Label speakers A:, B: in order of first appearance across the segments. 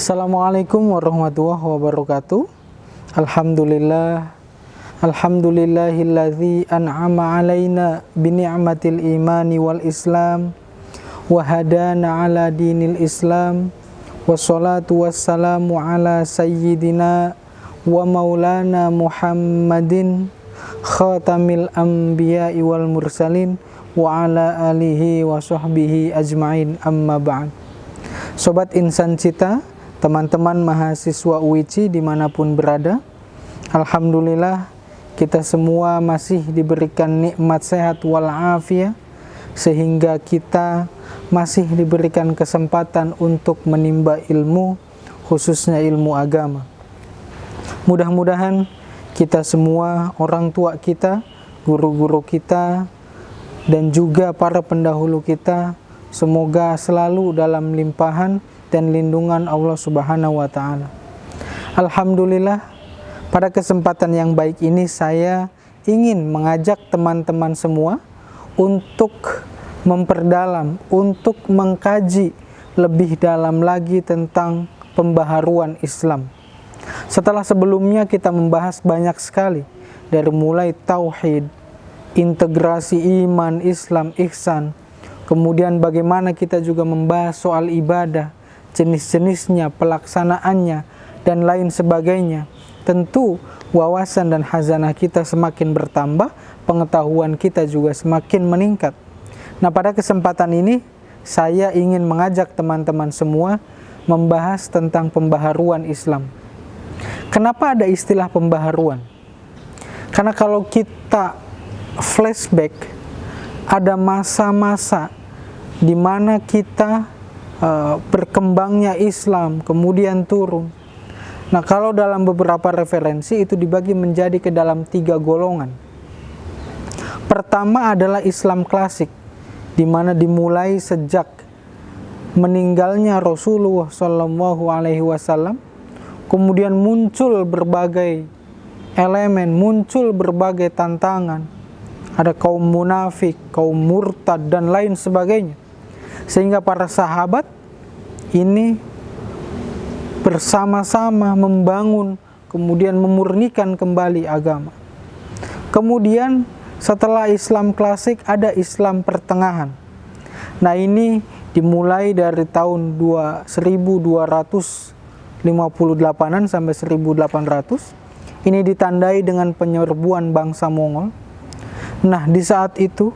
A: Assalamualaikum warahmatullahi wabarakatuh. Alhamdulillah. Alhamdulillahilladzi an'ama alaina bini'matil imani wal islam wa hadana ala dinil islam. Wassalatu wassalamu ala sayyidina wa maulana Muhammadin khatamil anbiya'i wal mursalin wa ala alihi wa sahbihi ajma'in, amma ba'd. Sobat Insan Cita, teman-teman mahasiswa UICI dimanapun berada, alhamdulillah kita semua masih diberikan nikmat sehat walafiat, sehingga kita masih diberikan kesempatan untuk menimba ilmu, khususnya ilmu agama. Mudah-mudahan kita semua, orang tua kita, guru-guru kita, dan juga para pendahulu kita, semoga selalu dalam limpahan dan lindungan Allah Subhanahu wa Ta'ala. Alhamdulillah, pada kesempatan yang baik ini saya ingin mengajak teman-teman semua untuk memperdalam, untuk mengkaji lebih dalam lagi tentang pembaharuan Islam. Setelah sebelumnya kita membahas banyak sekali, dari mulai tauhid, integrasi iman, Islam, ihsan, kemudian bagaimana kita juga membahas soal ibadah, jenis-jenisnya, pelaksanaannya, dan lain sebagainya. Tentu wawasan dan khazanah kita semakin bertambah, pengetahuan kita juga semakin meningkat. Nah, pada kesempatan ini saya ingin mengajak teman-teman semua membahas tentang pembaharuan Islam. Kenapa ada istilah pembaharuan? Karena kalau kita flashback, ada masa-masa di mana kita berkembangnya Islam, kemudian turun. Nah, kalau dalam beberapa referensi itu dibagi menjadi ke dalam 3 golongan. Pertama adalah Islam klasik, di mana dimulai sejak meninggalnya Rasulullah SAW, kemudian muncul berbagai elemen, muncul berbagai tantangan. Ada kaum munafik, kaum murtad, dan lain sebagainya. Sehingga para sahabat ini bersama-sama membangun, kemudian memurnikan kembali agama. Kemudian setelah Islam klasik ada Islam pertengahan. Nah, ini dimulai dari tahun 1258-an sampai 1800. Ini ditandai dengan penyerbuan bangsa Mongol. Nah, di saat itu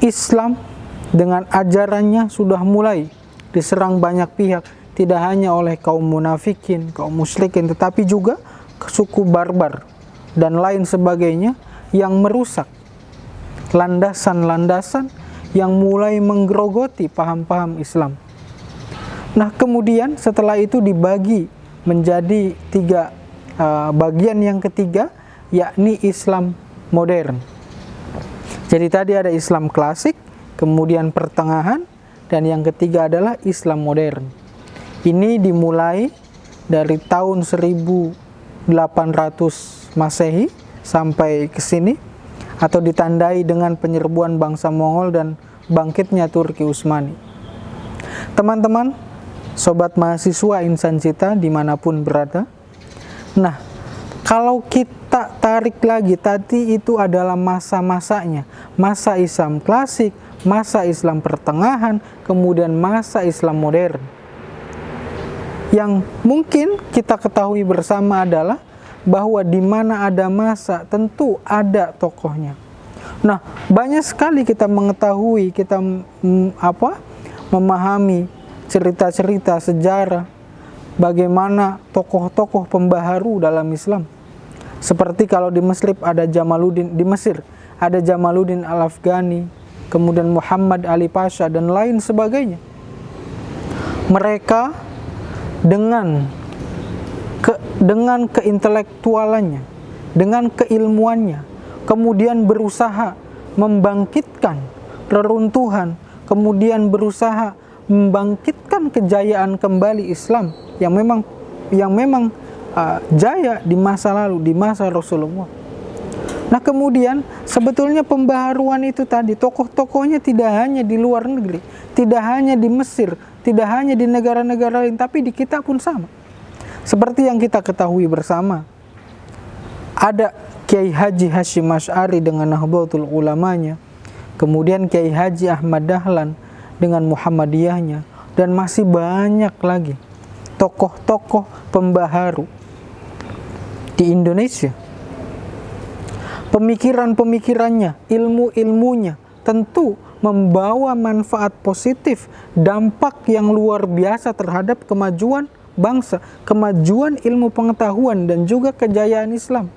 A: Islam dengan ajarannya sudah mulai diserang banyak pihak, tidak hanya oleh kaum munafikin, kaum musyrikin, tetapi juga suku barbar dan lain sebagainya yang merusak landasan-landasan yang mulai menggerogoti paham-paham Islam. Nah, kemudian setelah itu dibagi menjadi 3 bagian. Yang ketiga yakni Islam modern. Jadi tadi ada Islam klasik, kemudian pertengahan, dan yang ketiga adalah Islam modern. Ini dimulai dari tahun 1800 Masehi sampai ke sini, atau ditandai dengan penyerbuan bangsa Mongol dan bangkitnya Turki Utsmani. Teman-teman, sobat mahasiswa Insan Cita dimanapun berada, nah, kalau kita tarik lagi, tadi itu adalah masa-masanya, masa Islam klasik, masa Islam pertengahan, kemudian masa Islam modern. Yang mungkin kita ketahui bersama adalah bahwa di mana ada masa, tentu ada tokohnya. Nah, banyak sekali kita mengetahui, kita memahami cerita-cerita sejarah, bagaimana tokoh-tokoh pembaharu dalam Islam. Seperti kalau di Mesir ada Jamaluddin Al-Afghani, kemudian Muhammad Ali Pasha, dan lain sebagainya. Mereka dengan keintelektualannya, dengan keilmuannya, kemudian berusaha membangkitkan reruntuhan, kemudian berusaha membangkitkan kejayaan kembali Islam yang memang jaya di masa lalu, di masa Rasulullah. Nah, kemudian sebetulnya pembaharuan itu tadi, tokoh-tokohnya tidak hanya di luar negeri, tidak hanya di Mesir, tidak hanya di negara-negara lain, tapi di kita pun sama. Seperti yang kita ketahui bersama, ada Kiai Haji Hashim Asy'ari dengan Nahdlatul Ulamanya, kemudian Kiai Haji Ahmad Dahlan dengan Muhammadiyahnya, dan masih banyak lagi tokoh-tokoh pembaharu di Indonesia. Pemikiran-pemikirannya, ilmu-ilmunya tentu membawa manfaat positif, dampak yang luar biasa terhadap kemajuan bangsa, kemajuan ilmu pengetahuan, dan juga kejayaan Islam.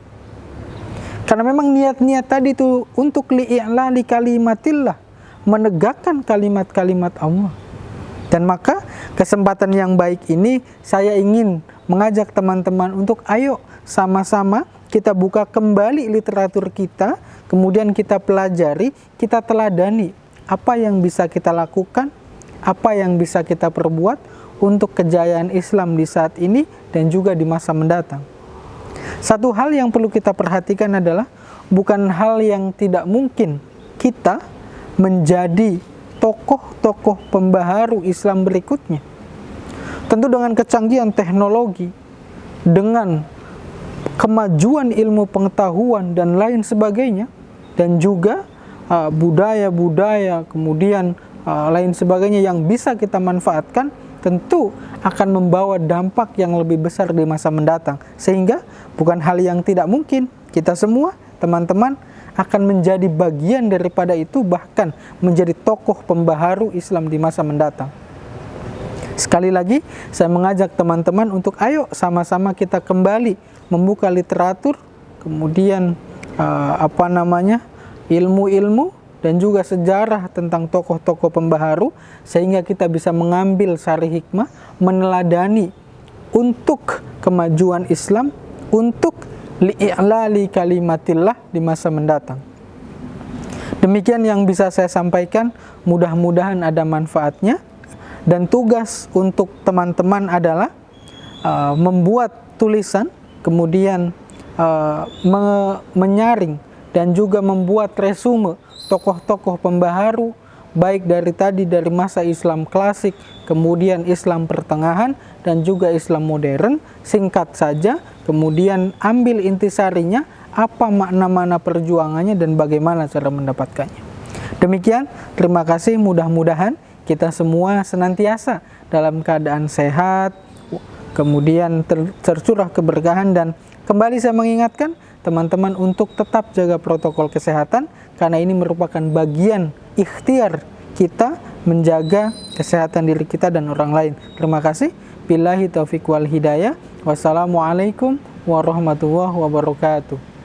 A: Karena memang niat-niat tadi itu untuk li'a'lali kalimatillah, menegakkan kalimat-kalimat Allah. Dan maka kesempatan yang baik ini saya ingin mengajak teman-teman untuk ayo sama-sama kita buka kembali literatur kita, kemudian kita pelajari, kita teladani apa yang bisa kita lakukan, apa yang bisa kita perbuat untuk kejayaan Islam di saat ini dan juga di masa mendatang. Satu hal yang perlu kita perhatikan adalah bukan hal yang tidak mungkin kita menjadi tokoh-tokoh pembaharu Islam berikutnya. Tentu dengan kecanggihan teknologi, dengan kemajuan ilmu pengetahuan dan lain sebagainya, dan juga budaya-budaya, kemudian lain sebagainya yang bisa kita manfaatkan, tentu akan membawa dampak yang lebih besar di masa mendatang. Sehingga bukan hal yang tidak mungkin kita semua, teman-teman, akan menjadi bagian daripada itu, bahkan menjadi tokoh pembaharu Islam di masa mendatang. Sekali lagi, saya mengajak teman-teman untuk ayo sama-sama kita kembali membuka literatur, kemudian ilmu-ilmu dan juga sejarah tentang tokoh-tokoh pembaharu, sehingga kita bisa mengambil sari hikmah, meneladani untuk kemajuan Islam, untuk li'a'lali kalimatillah di masa mendatang. Demikian yang bisa saya sampaikan, mudah-mudahan ada manfaatnya, dan tugas untuk teman-teman adalah membuat tulisan, kemudian menyaring dan juga membuat resume tokoh-tokoh pembaharu, baik dari masa Islam klasik, kemudian Islam pertengahan, dan juga Islam modern. Singkat saja, kemudian ambil intisarinya, apa makna-makna perjuangannya dan bagaimana cara mendapatkannya. Demikian, terima kasih, mudah-mudahan kita semua senantiasa dalam keadaan sehat, kemudian tercurah keberkahan, dan kembali saya mengingatkan teman-teman untuk tetap jaga protokol kesehatan, karena ini merupakan bagian ikhtiar kita menjaga kesehatan diri kita dan orang lain. Terima kasih. Billahi taufiq wal hidayah. Wassalamualaikum warahmatullahi wabarakatuh.